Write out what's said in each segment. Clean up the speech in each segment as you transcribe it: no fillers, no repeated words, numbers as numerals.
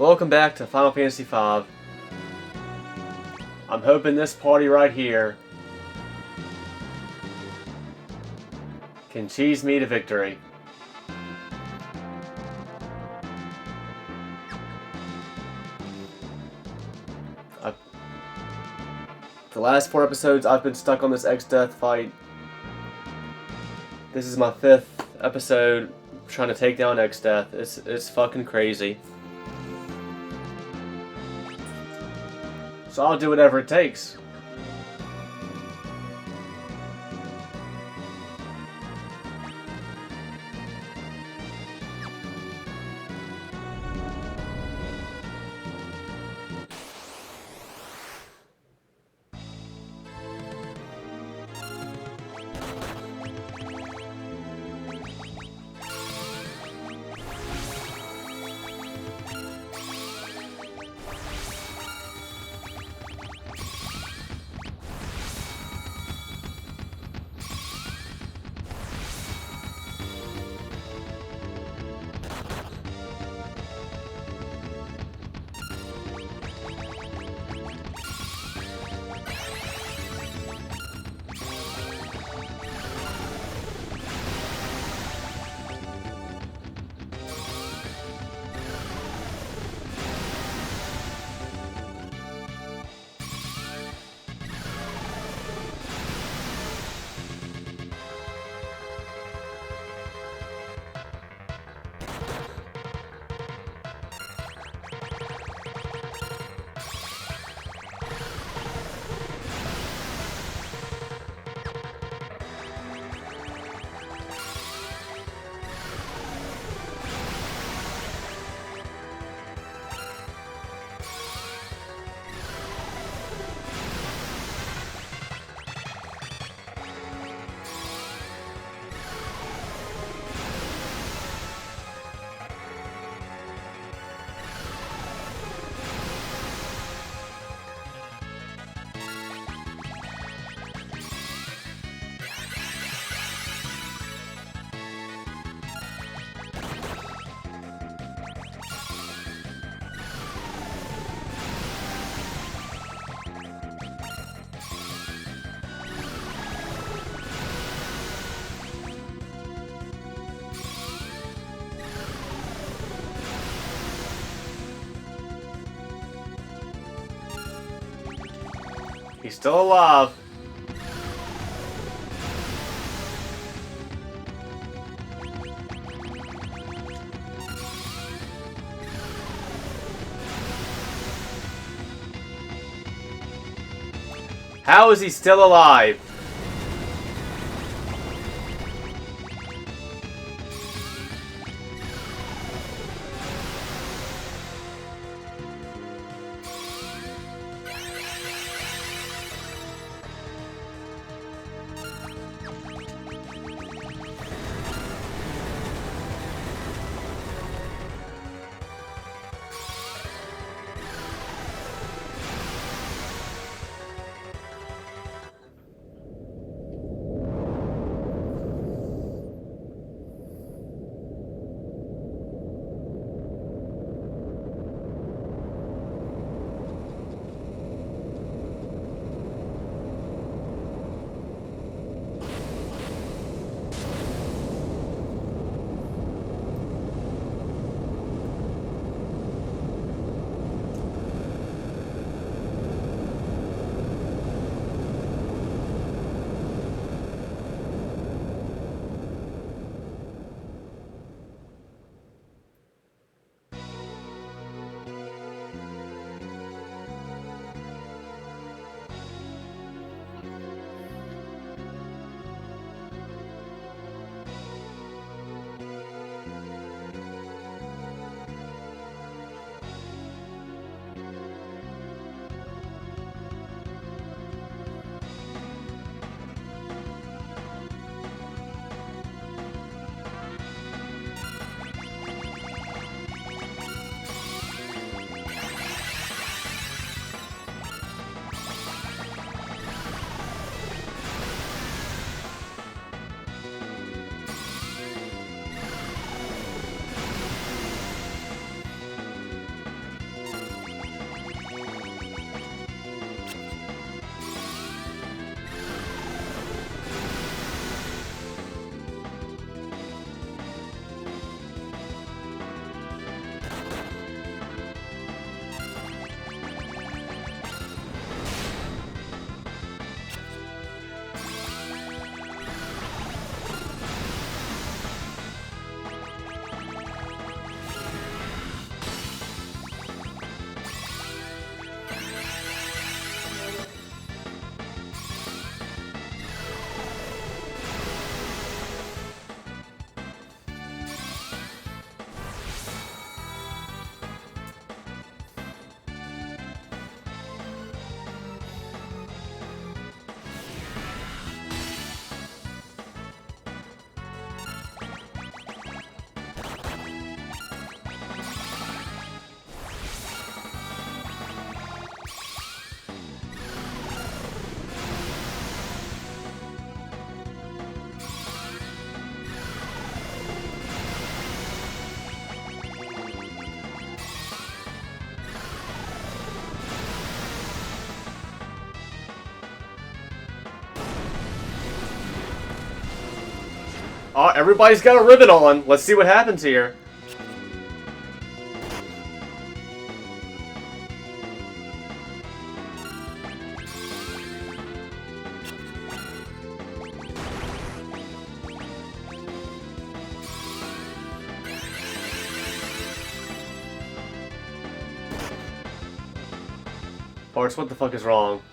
Welcome back to Final Fantasy V. I'm hoping this party right here can cheese me to victory. The last 4 episodes I've been stuck on this X-Death fight. This is my 5th episode trying to take down X-Death. It's fucking crazy. So I'll do whatever it takes. He's still alive. How is he still alive? Oh, everybody's got a ribbon on. Let's see what happens here. Parks, what the fuck is wrong?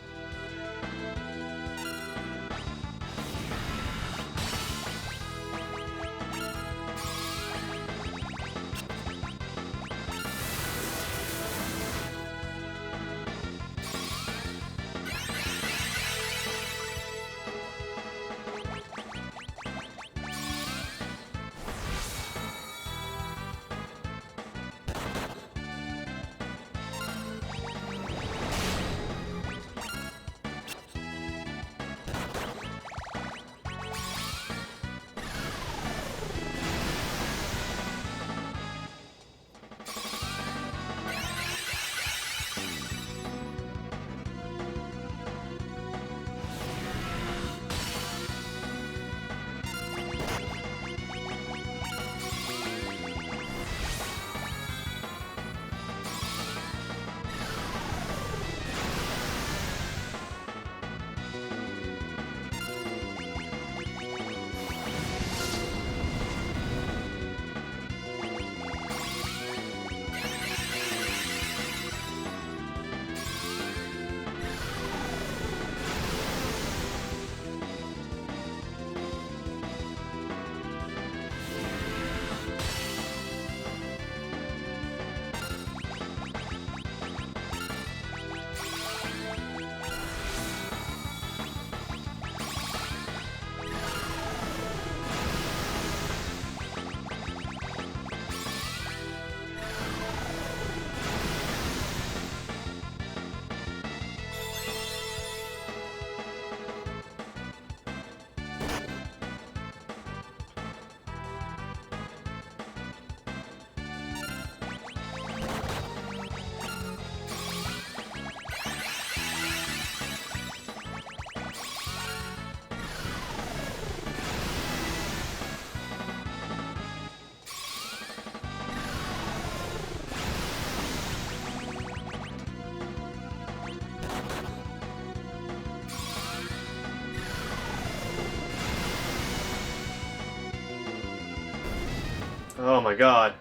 Oh my god.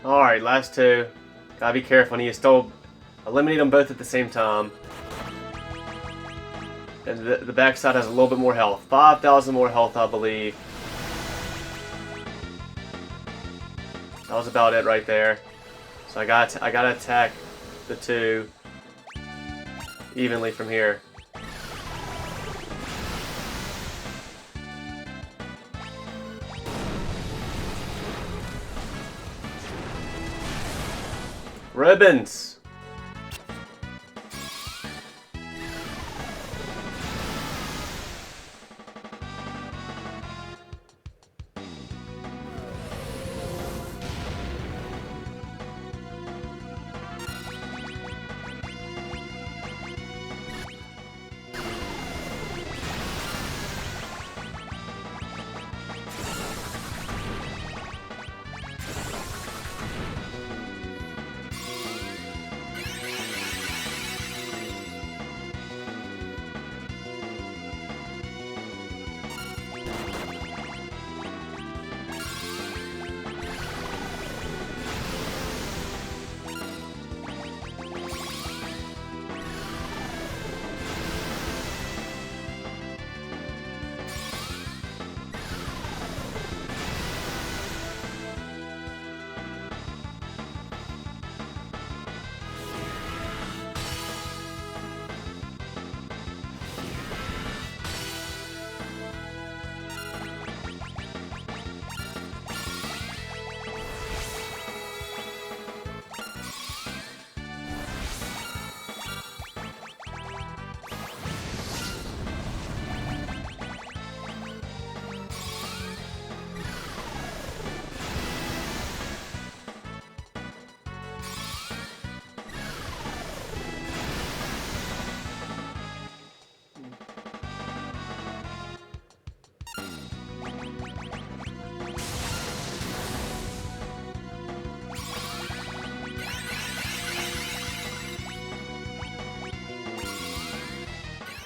Alright, last two. Gotta be careful. I need to still eliminate them both at the same time. And the backside has a little bit more health. 5,000 more health, I believe. That was about it right there. So I gotta attack the two evenly from here. Ribbons!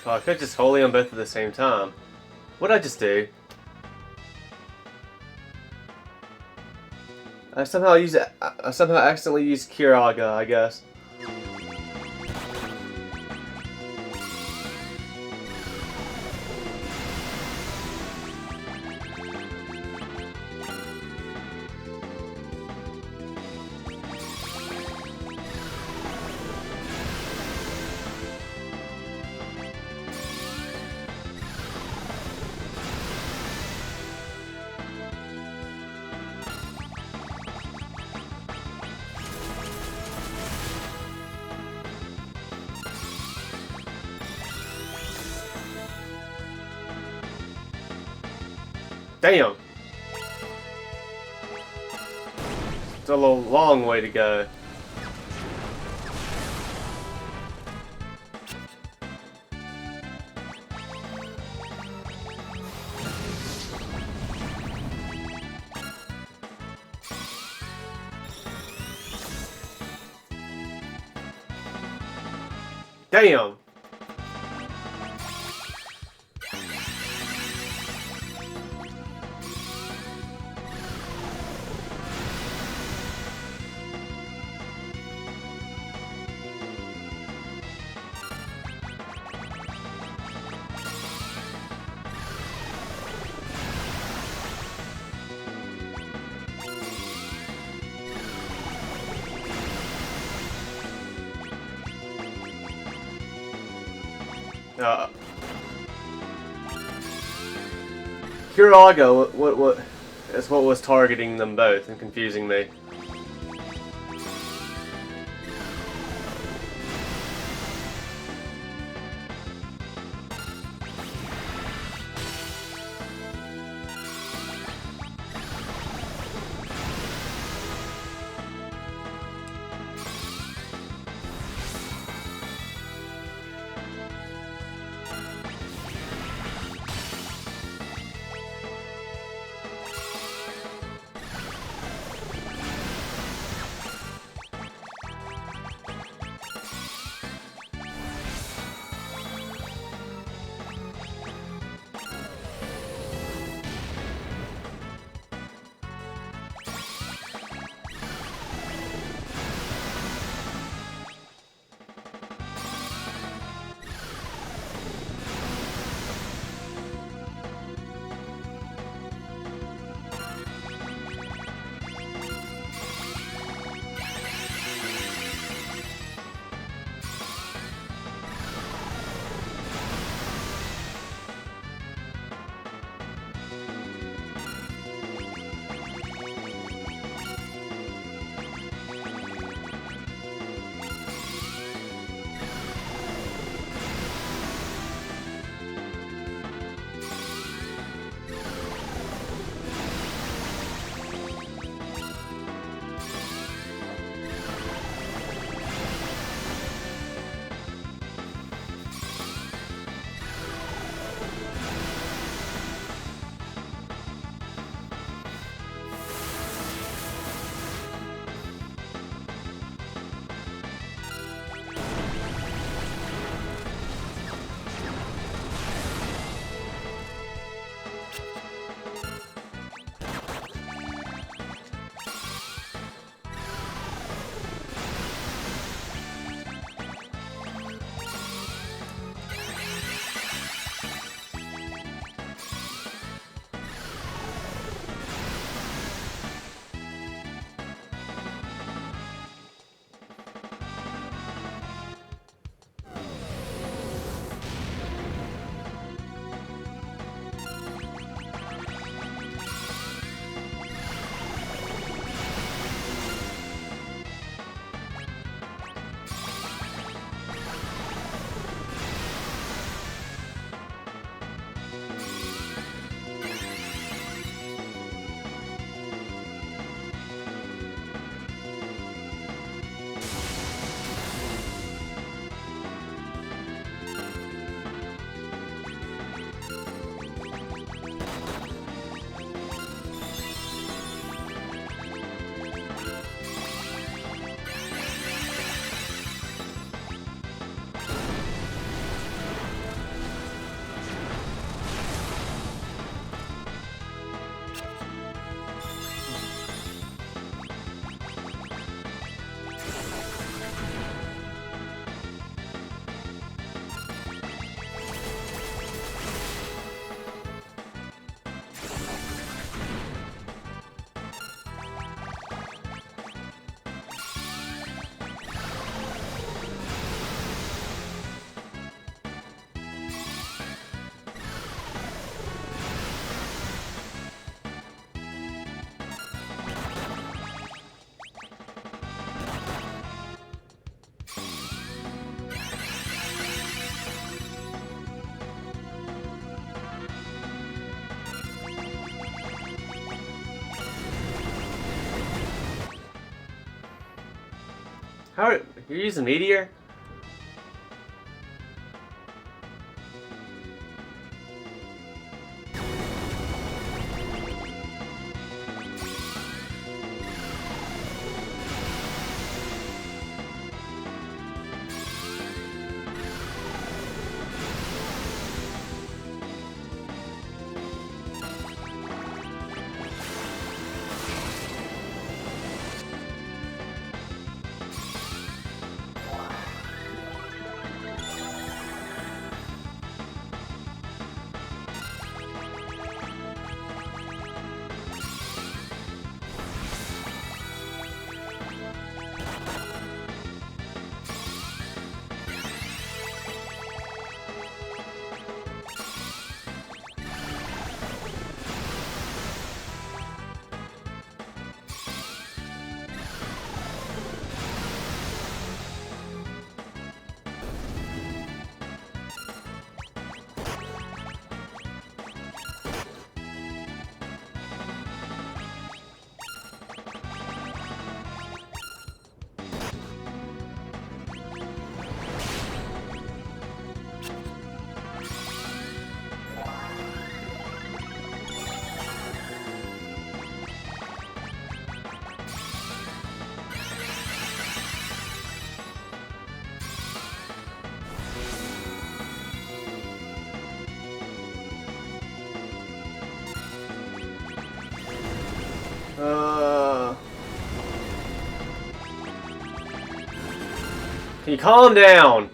Oh, I could just holy on both at the same time. What'd I just do? I somehow accidentally used Kiraga, I guess. Damn! Still a long way to go. Damn! Kiraga, what is what was targeting them both and confusing me. You're using Meteor? Can you calm down?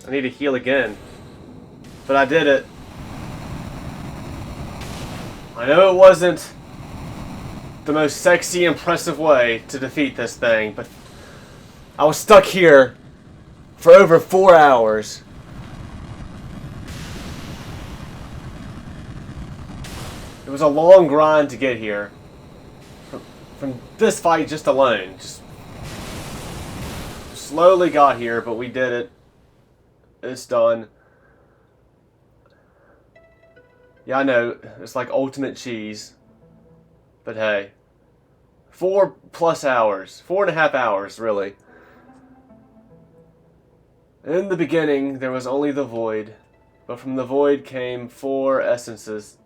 I need to heal again. But I did it. I know it wasn't the most sexy, impressive way to defeat this thing, but I was stuck here for over 4 hours. It was a long grind to get here. From this fight just alone. Just slowly got here, but we did it. It's done. Yeah, I know. It's like ultimate cheese. But hey. 4+ hours. 4.5 hours, really. In the beginning, there was only the void. But from the void came 4 essences.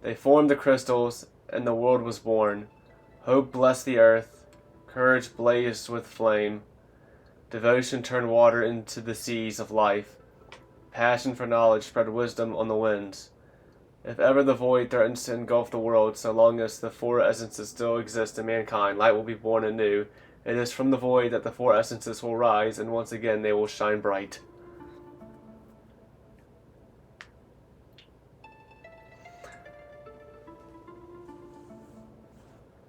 They formed the crystals, and the world was born. Hope blessed the earth. Courage blazed with flame. Devotion turned water into the seas of life. Passion for knowledge spread wisdom on the winds. If ever the void threatens to engulf the world, so long as the 4 essences still exist in mankind, light will be born anew. It is from the void that the 4 essences will rise, and once again they will shine bright.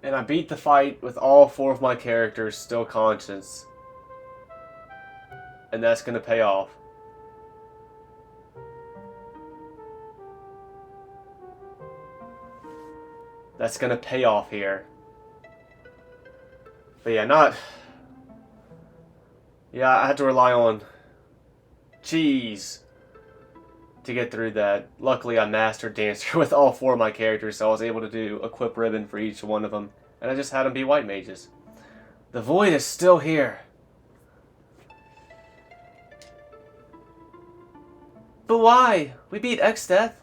And I beat the fight with all 4 of my characters still conscious. And that's going to pay off. That's going to pay off here. But yeah, Yeah, I had to rely on cheese to get through that. Luckily, I mastered Dancer with all 4 of my characters, so I was able to do equip ribbon for each one of them. And I just had them be white mages. The void is still here. But why? We beat X-Death.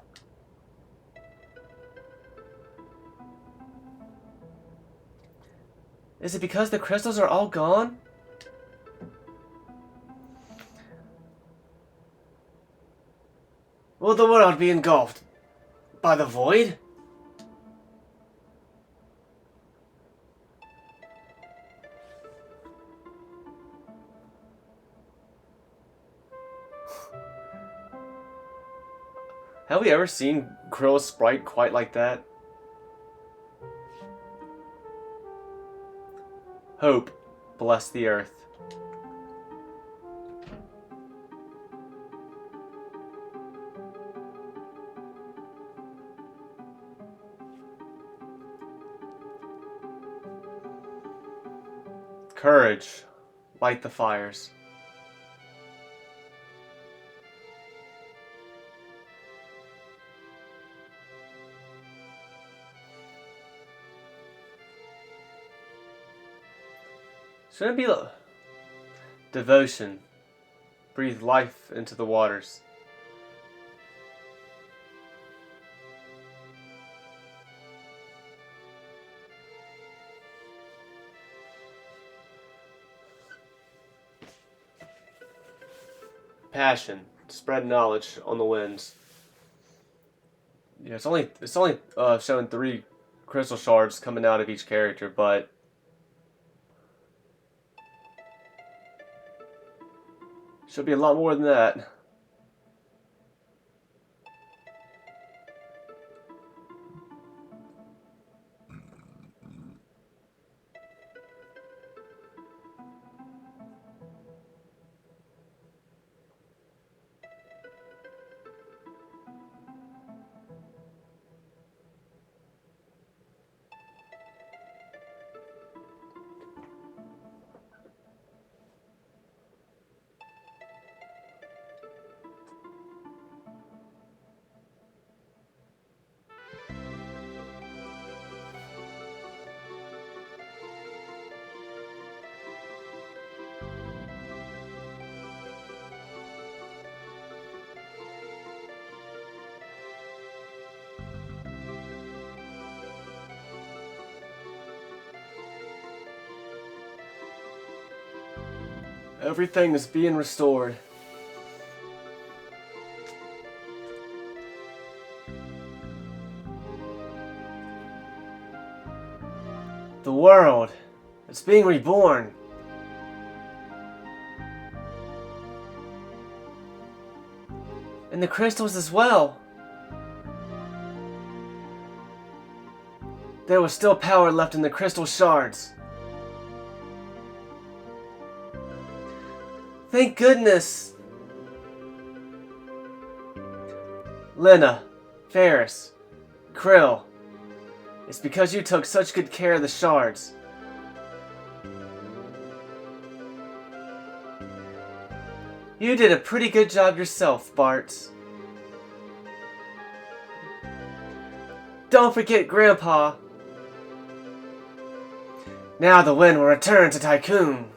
Is it because the crystals are all gone? Will the world be engulfed by the void? Have we ever seen Krill's sprite quite like that? Hope, bless the earth. Courage, light the fires. Shouldn't it be devotion? Breathe life into the waters. Passion, spread knowledge on the winds. Yeah, it's only showing 3 crystal shards coming out of each character, but should be a lot more than that. Everything is being restored. The world is being reborn. And the crystals as well. There was still power left in the crystal shards. Thank goodness! Lena, Ferris, Krill, it's because you took such good care of the shards. You did a pretty good job yourself, Bart. Don't forget Grandpa. Now the wind will return to Tycoon.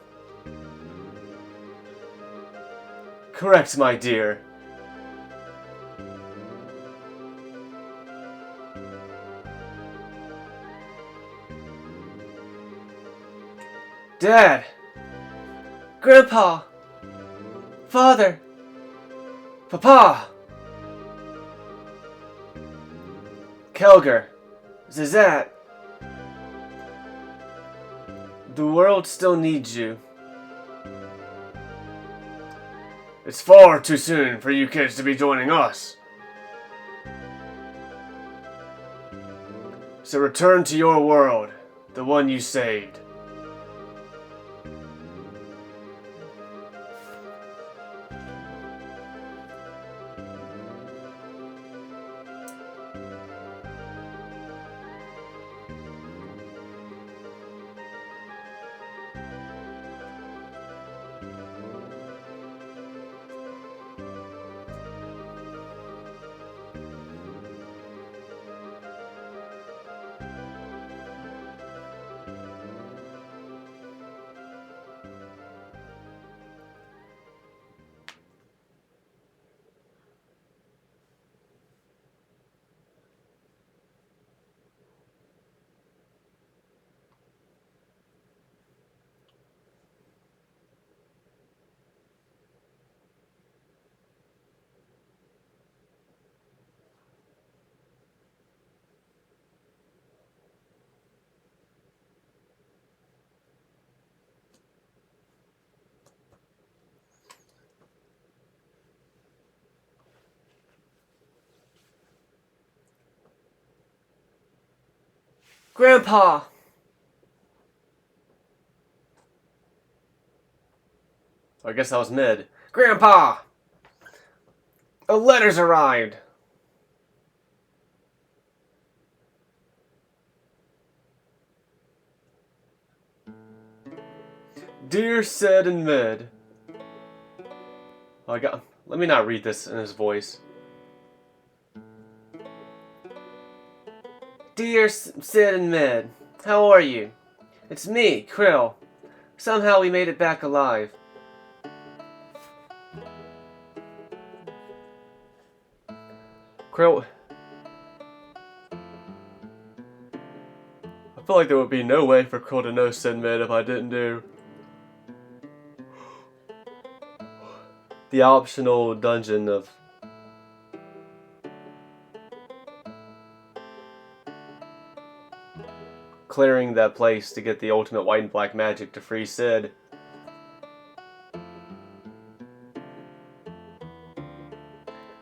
Correct, my dear. Dad! Grandpa! Father! Papa! Kelger! Zizat! The world still needs you. It's far too soon for you kids to be joining us. So return to your world, the one you saved. Grandpa! I guess that was Mid. Grandpa! A letter's arrived! Dear Sid and Mid. Let me not read this in his voice. Dear Sid and Mid, how are you? It's me, Krill. Somehow we made it back alive. Krill... I feel like there would be no way for Krill to know Sid and Mid if I didn't do the optional dungeon of clearing that place to get the ultimate white and black magic to free Sid.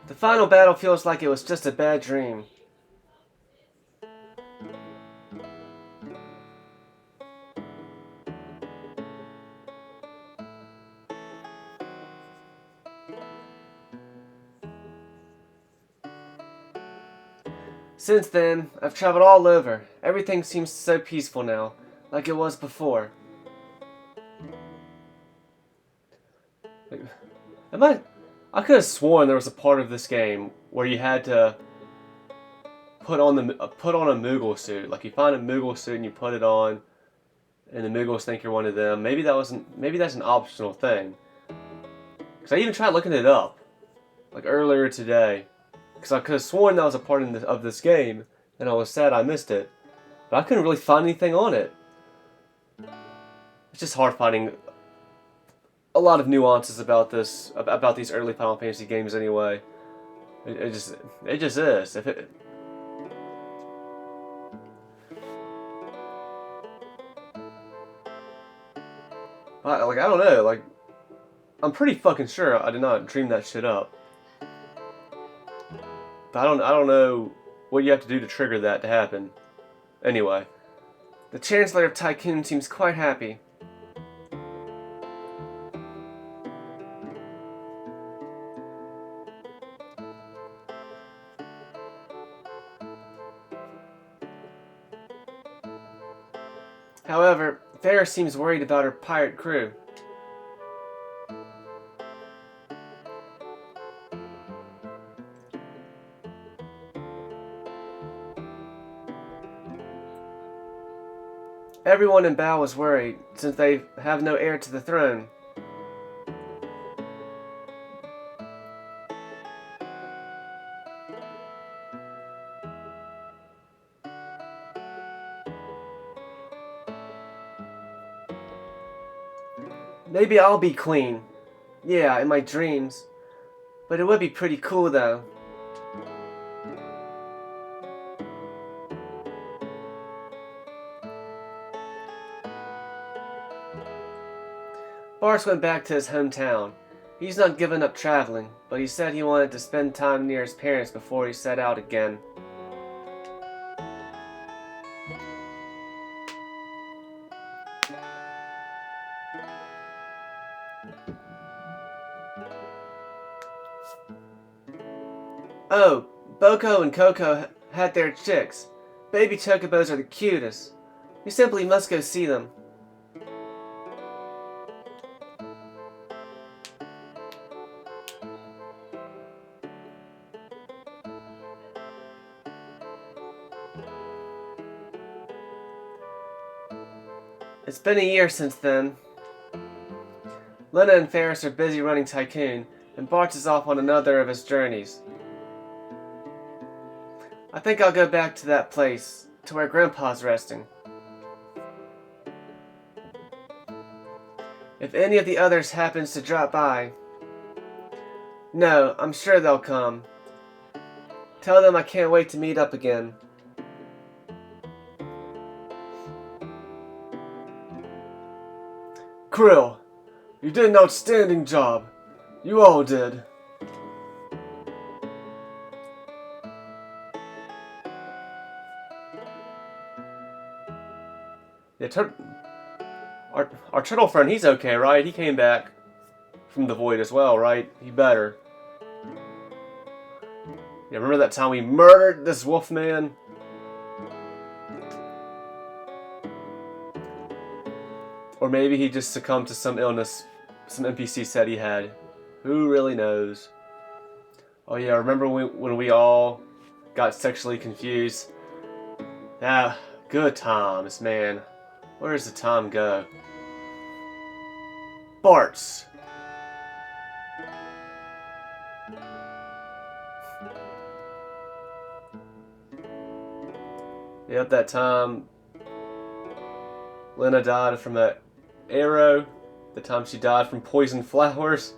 The final battle feels like it was just a bad dream. Since then, I've traveled all over. Everything seems so peaceful now, like it was before. I could have sworn there was a part of this game where you had to put on a Moogle suit. Like you find a Moogle suit and you put it on, and the Moogles think you're one of them. Maybe that's an optional thing. Because I even tried looking it up, like earlier today. Because I could have sworn that was a part of this game, and I was sad I missed it. But I couldn't really find anything on it. It's just hard finding a lot of nuances about these early Final Fantasy games anyway. It just is. I don't know, like, I'm pretty fucking sure I did not dream that shit up. But I don't know what you have to do to trigger that to happen. Anyway, the Chancellor of Tycoon seems quite happy. However, Farah seems worried about her pirate crew. Everyone in Bao is worried, since they have no heir to the throne. Maybe I'll be queen. Yeah, in my dreams. But it would be pretty cool though. Bars went back to his hometown. He's not given up traveling, but he said he wanted to spend time near his parents before he set out again. Oh, Boko and Coco had their chicks. Baby chocobos are the cutest. You simply must go see them. It's been a year since then. Lena and Ferris are busy running Tycoon, and Bart is off on another of his journeys. I think I'll go back to that place, to where Grandpa's resting. If any of the others happens to drop by... No, I'm sure they'll come. Tell them I can't wait to meet up again. Krill, you did an outstanding job. You all did. Yeah, our turtle friend, he's okay, right? He came back from the void as well, right? He better. Yeah, remember that time we murdered this wolf man? Or maybe he just succumbed to some illness some NPC said he had. Who really knows? Oh yeah, remember when we all got sexually confused? Ah, good times, man. Where does the time go? Bart's. Yep, that time Lena died from that arrow. The time she died from poisoned flowers.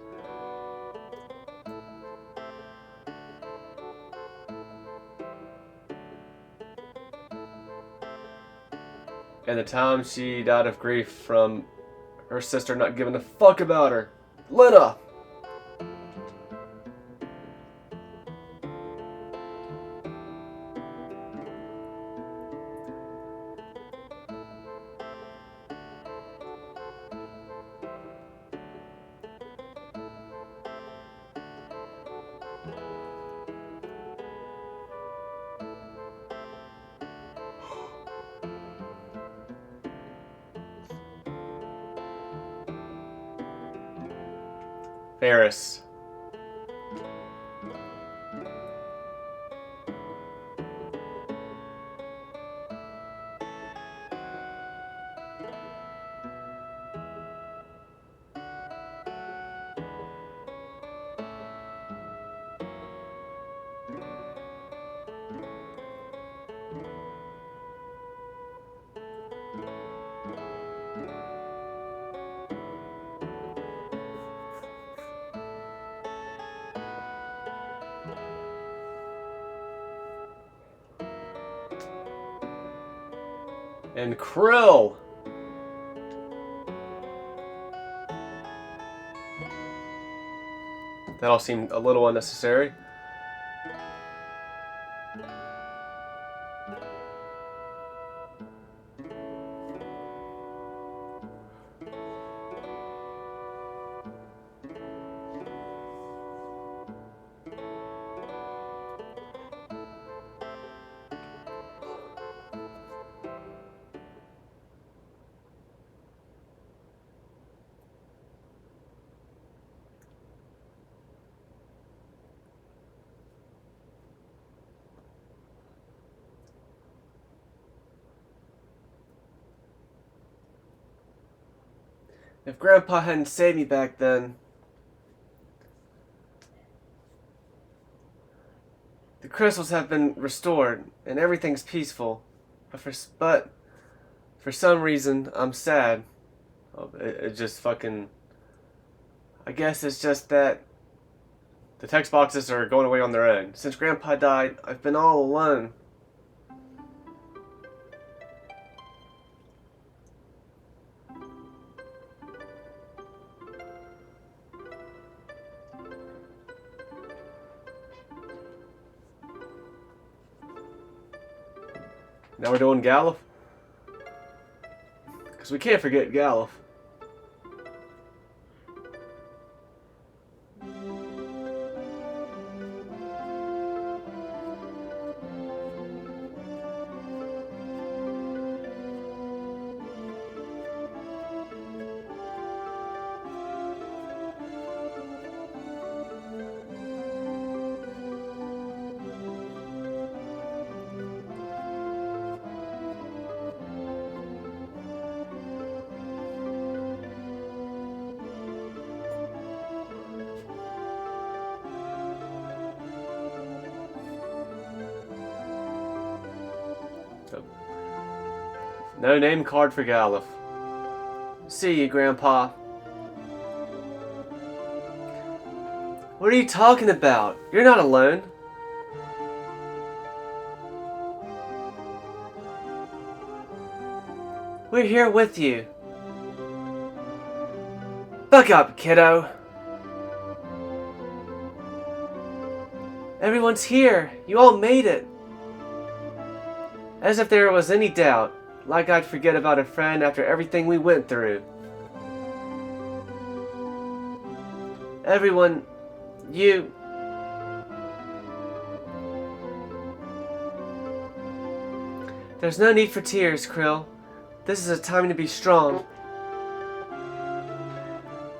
And the time she died of grief from her sister not giving a fuck about her. Lena! Ferris. And Krill! That all seemed a little unnecessary. If Grandpa hadn't saved me back then, the crystals have been restored and everything's peaceful. But for some reason, I'm sad. It just fucking... I guess it's just that the text boxes are going away on their own. Since Grandpa died, I've been all alone. Now we're doing Galuf? Because we can't forget Galuf. No name card for Galuf. See you, Grandpa. What are you talking about? You're not alone. We're here with you. Buck up, kiddo. Everyone's here. You all made it. As if there was any doubt. Like I'd forget about a friend after everything we went through. Everyone, you... There's no need for tears, Krill. This is a time to be strong.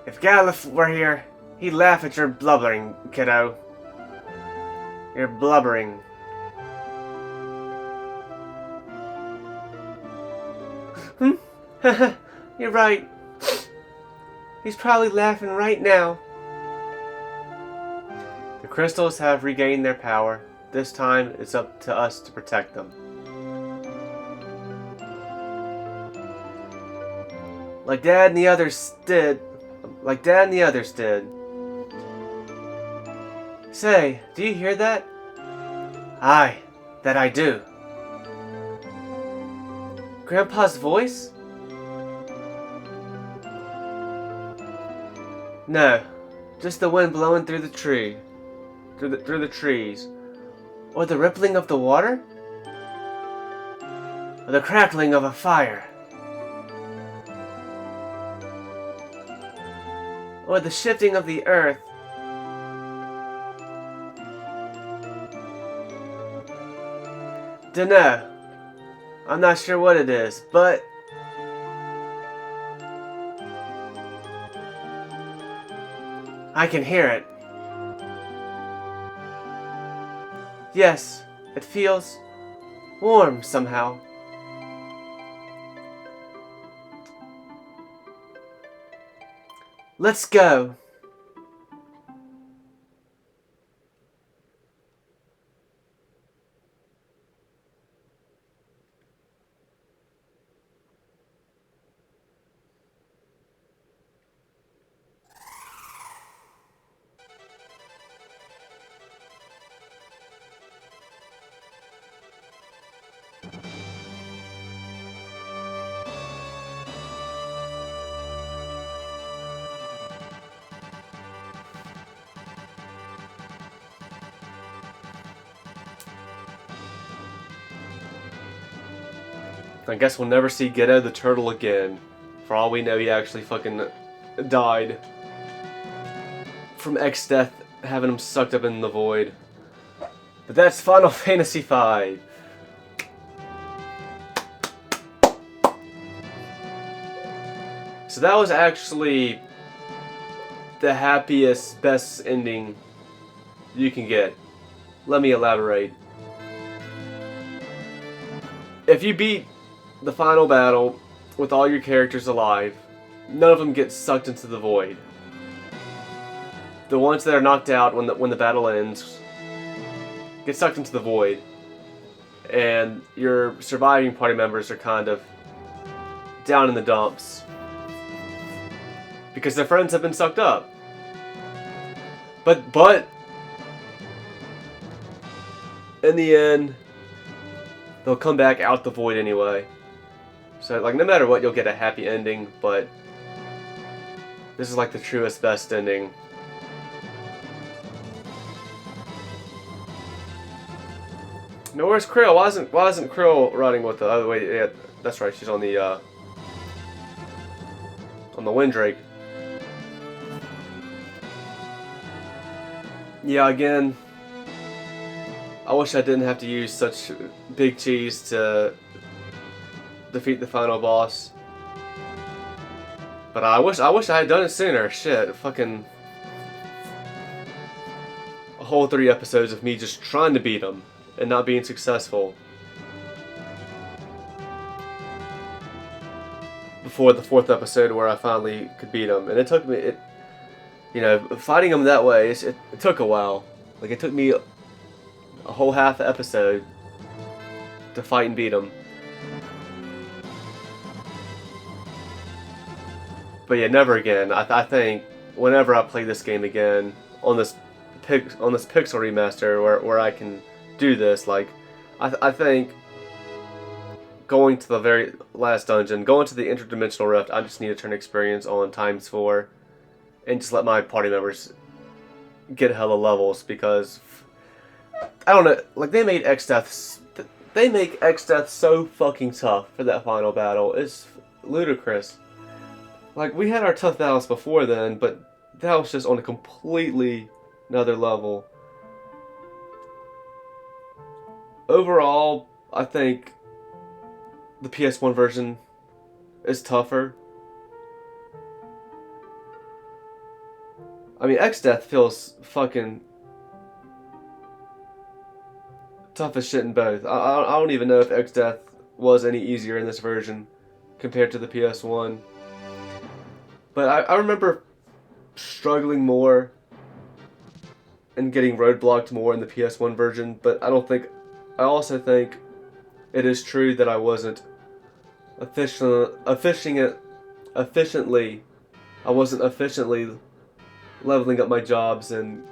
If Galuf were here, he'd laugh at your blubbering, kiddo. You're blubbering. You're right. He's probably laughing right now. The crystals have regained their power. This time, it's up to us to protect them. Like Dad and the others did. Say, do you hear that? Aye, that I do. Grandpa's voice? No, just the wind blowing through the tree. Through the trees. Or the rippling of the water? Or the crackling of a fire? Or the shifting of the earth? Dunno. I'm not sure what it is, but... I can hear it. Yes, it feels warm somehow. Let's go. I guess we'll never see Geto the turtle again. For all we know, he actually fucking died from X-Death having him sucked up in the void. But that's Final Fantasy V. So that was actually the happiest, best ending you can get. Let me elaborate. If you beat the final battle with all your characters alive, none of them get sucked into the void. The ones that are knocked out when the battle ends get sucked into the void, and your surviving party members are kind of down in the dumps because their friends have been sucked up. But in the end, they'll come back out the void anyway. So, like, no matter what, you'll get a happy ending, but this is like the truest, best ending. No, where's Krill? Why isn't Krill riding with the other way? Yeah, that's right. She's on the Windrake. Yeah, again, I wish I didn't have to use such big cheese to defeat the final boss. But I wish I had done it sooner. Shit, fucking a whole 3 episodes of me just trying to beat him and not being successful before the 4th episode where I finally could beat him. And it took me, you know, fighting him that way, it took a while. Like, it took me a whole half episode to fight and beat him. But yeah, never again. I think whenever I play this game again on this Pixel Remaster where I can do this, like I think going to the very last dungeon, going to the Interdimensional Rift, I just need to turn experience on ×4 and just let my party members get hella levels, because I don't know, like, they made X-Death they make X-Death so fucking tough for that final battle. It's ludicrous. Like, we had our tough battles before then, but that was just on a completely another level. Overall, I think the PS1 version is tougher. I mean, X-Death feels fucking tough as shit in both. I don't even know if X-Death was any easier in this version compared to the PS1. But I remember struggling more and getting roadblocked more in the PS1 version, but I also think it is true that I wasn't efficiently leveling up my jobs and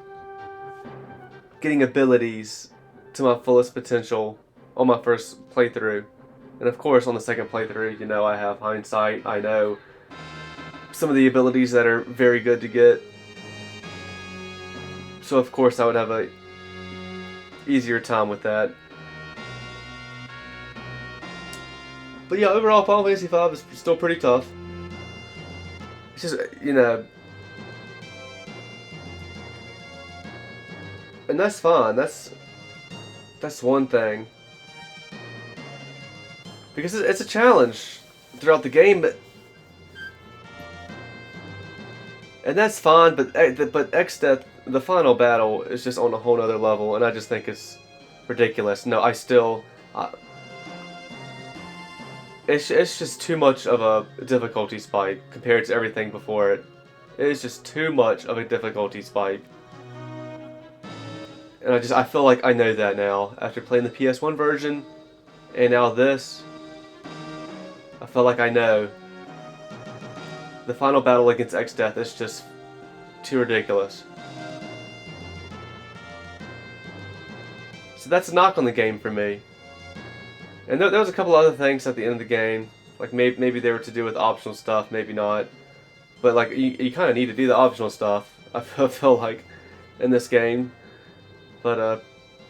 getting abilities to my fullest potential on my first playthrough. And of course, on the second playthrough, you know, I have hindsight. I know some of the abilities that are very good to get. So of course I would have a easier time with that. But yeah, overall Final Fantasy V is still pretty tough. It's just, you know, and that's fine. That's one thing. Because it's a challenge throughout the game, and that's fine, but X-Death, the final battle, is just on a whole nother level, and I just think it's ridiculous. No, it's just too much of a difficulty spike compared to everything before it. It is just too much of a difficulty spike. And I feel like I know that now. After playing the PS1 version, and now this, I feel like I know. The final battle against X-Death is just too ridiculous. So that's a knock on the game for me. And there was a couple other things at the end of the game. Like maybe they were to do with optional stuff, maybe not. But like you kind of need to do the optional stuff, I feel like, in this game. But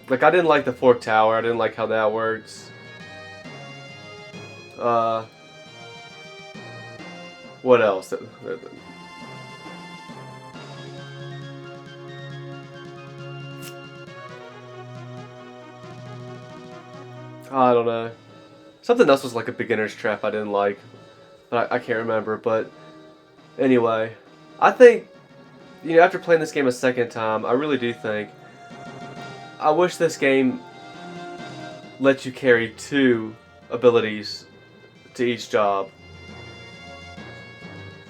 like I didn't like the Fork Tower. I didn't like how that works. What else? I don't know. Something else was like a beginner's trap I didn't like. But I can't remember. But anyway, I think, you know, after playing this game a second time, I really do think I wish this game let you carry 2 abilities to each job.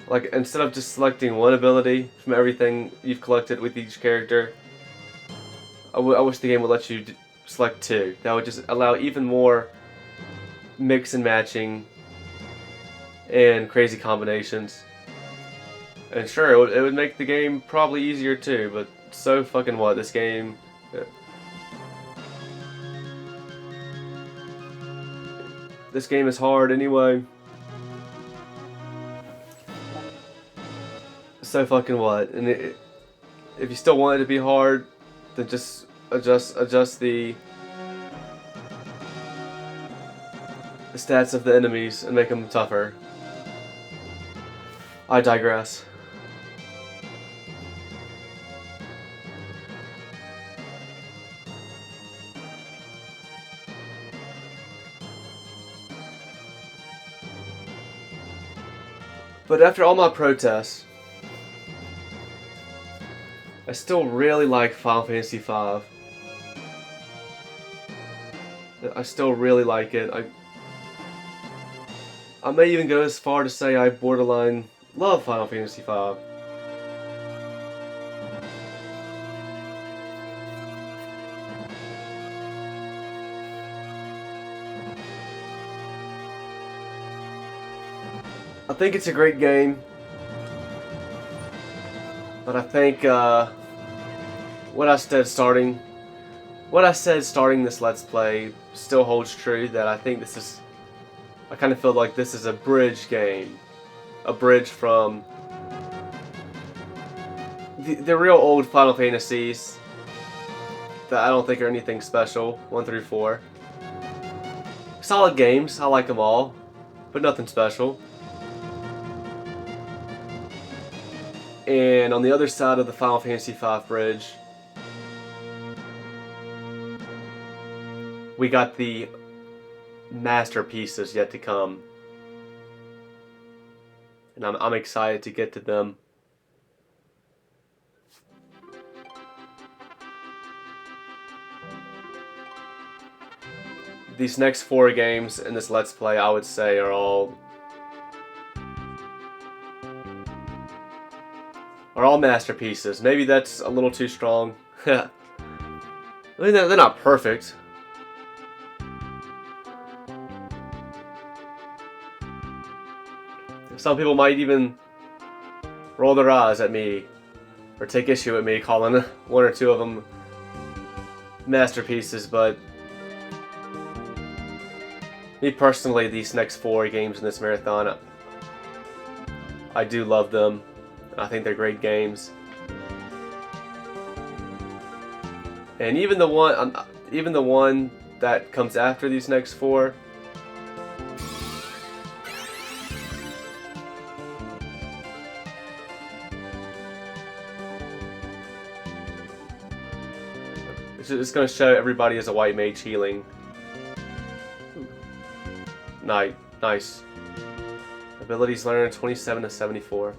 Like, instead of just selecting one ability from everything you've collected with each character, I wish the game would let you select 2. That would just allow even more mix and matching and crazy combinations. And sure, it would make the game probably easier too, but so fucking what? This game... This game is hard anyway. So fucking what? And if you still want it to be hard, then just adjust the stats of the enemies and make them tougher. I digress. But after all my protests, I still really like Final Fantasy V. I still really like it. I may even go as far to say I borderline love Final Fantasy V. I think it's a great game, but I think what I said starting this Let's Play still holds true. That I think I kind of feel like this is a bridge game, a bridge from the real old Final Fantasies that I don't think are anything special, 1 through 4. Solid games, I like them all, but nothing special. And on the other side of the Final Fantasy V bridge, we got the masterpieces yet to come. And I'm excited to get to them. These next 4 games in this Let's Play, I would say, are all masterpieces. Maybe that's a little too strong. I mean, they're not perfect. Some people might even roll their eyes at me or take issue with me calling 1 or 2 of them masterpieces, but me personally, these next 4 games in this marathon, I do love them. I think they're great games. And even the one that comes after these next 4, it's going to show everybody as a white mage healing. Nice. Abilities learned 27 to 74.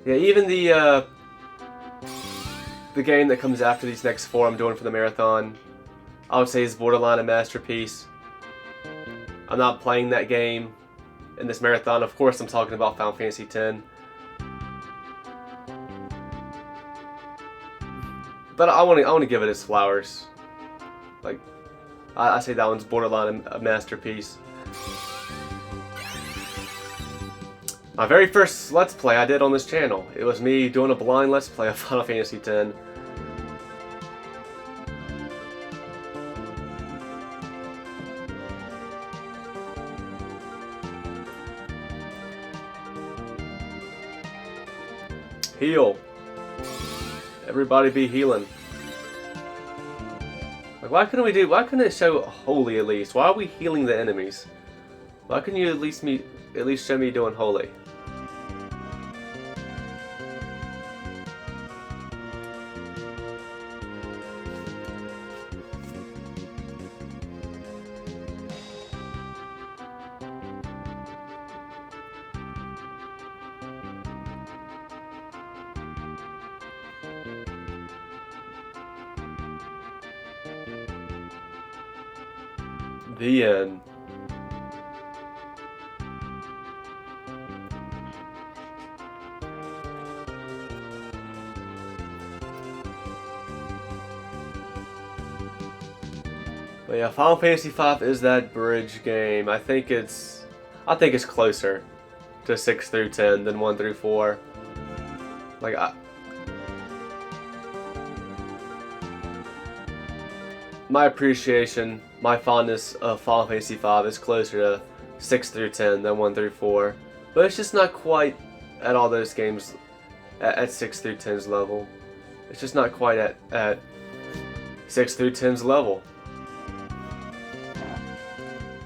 Yeah, even the game that comes after these next 4 I'm doing for the marathon, I would say is borderline a masterpiece. I'm not playing that game in this marathon. Of course, I'm talking about Final Fantasy X. But I want to give it its flowers. Like, I say that one's borderline a masterpiece. My very first Let's Play I did on this channel. It was me doing a blind Let's Play of Final Fantasy X. Heal. Everybody be healing. Like, why couldn't it show holy at least? Why are we healing the enemies? Why couldn't you at least show me doing holy? The end. But yeah, Final Fantasy V is that bridge game. I think it's closer to 6 through 10 than 1 through 4. Like, my appreciation, my fondness of Final Fantasy V is closer to 6 through 10 than 1 through 4. But it's just not quite at all those games at 6 through 10's level. It's just not quite at 6 through 10's level.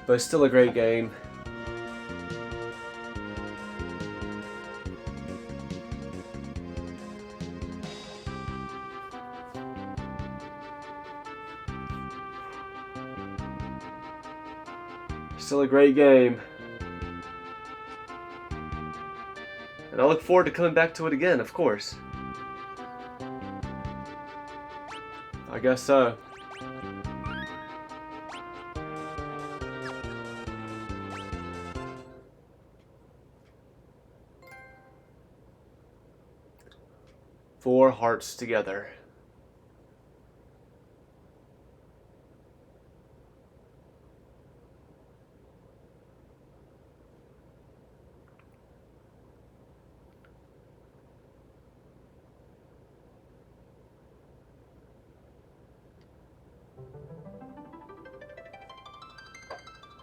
But it's still a great game. Still a great game. And I look forward to coming back to it again, of course. I guess so. Four hearts together.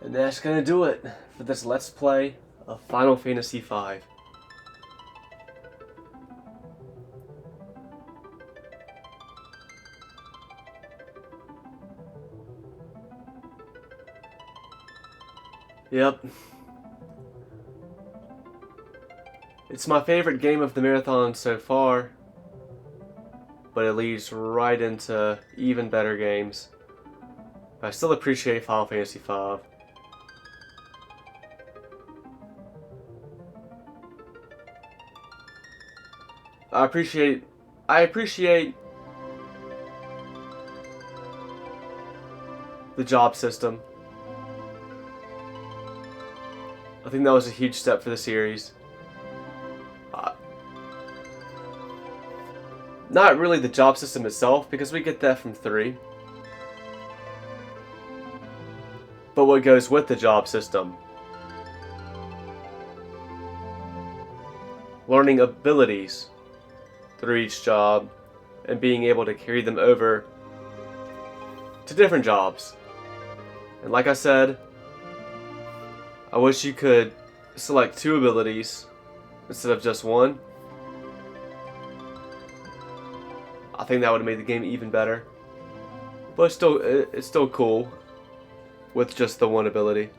And that's gonna do it for this Let's Play of Final Fantasy V. Yep. It's my favorite game of the marathon so far, but it leads right into even better games. I still appreciate Final Fantasy V. I appreciate the job system. I think that was a huge step for the series. Not really the job system itself, because we get that from 3. But what goes with the job system. Learning abilities through each job and being able to carry them over to different jobs. And like I said, I wish you could select 2 abilities instead of just 1. I think that would have made the game even better. But it's still cool with just the 1 ability.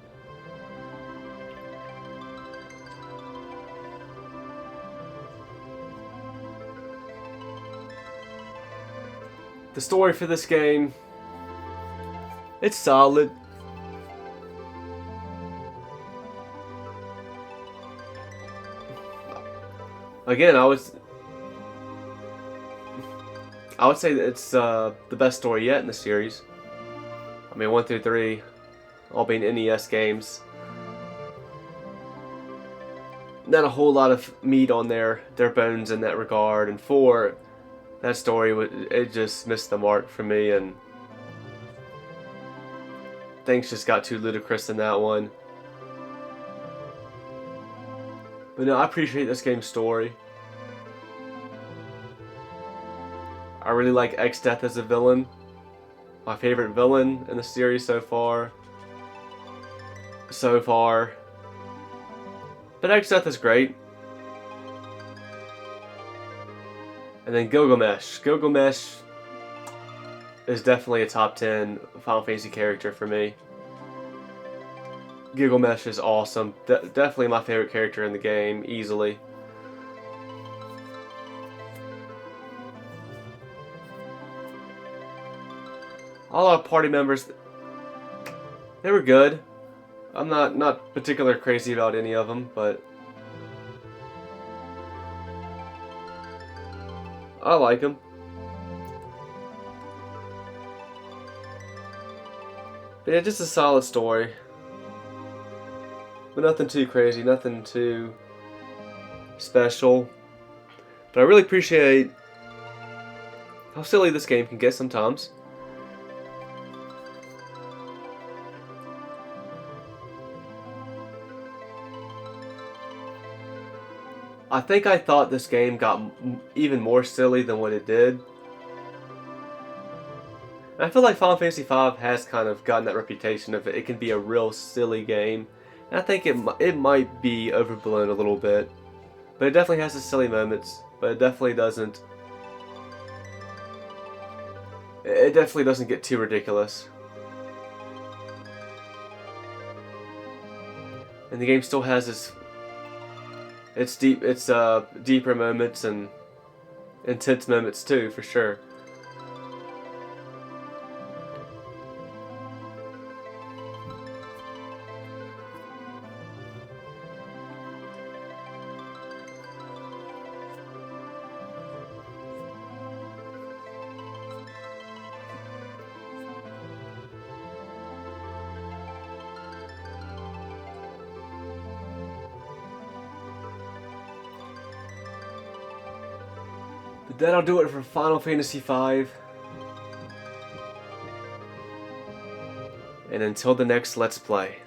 The story for this game, it's solid. Again, I would say that it's the best story yet in the series. I mean, 1 through 3, all being NES games. Not a whole lot of meat on their bones in that regard. And 4, that story, it just missed the mark for me, and things just got too ludicrous in that one. But no, I appreciate this game's story. I really like X-Death as a villain. My favorite villain in the series so far. But X-Death is great. And then Gilgamesh. Gilgamesh is definitely a top 10 Final Fantasy character for me. Gilgamesh is awesome. Definitely my favorite character in the game, easily. All our party members, they were good. I'm not particularly crazy about any of them, but I like them. But yeah, just a solid story. But nothing too crazy, nothing too special. But I really appreciate how silly this game can get sometimes. I think I thought this game got even more silly than what it did. And I feel like Final Fantasy V has kind of gotten that reputation of it can be a real silly game. And I think it might be overblown a little bit. But it definitely has its silly moments. But it definitely doesn't get too ridiculous. And the game still has its deeper moments and intense moments too, for sure. But that'll do it for Final Fantasy V. And until the next Let's Play.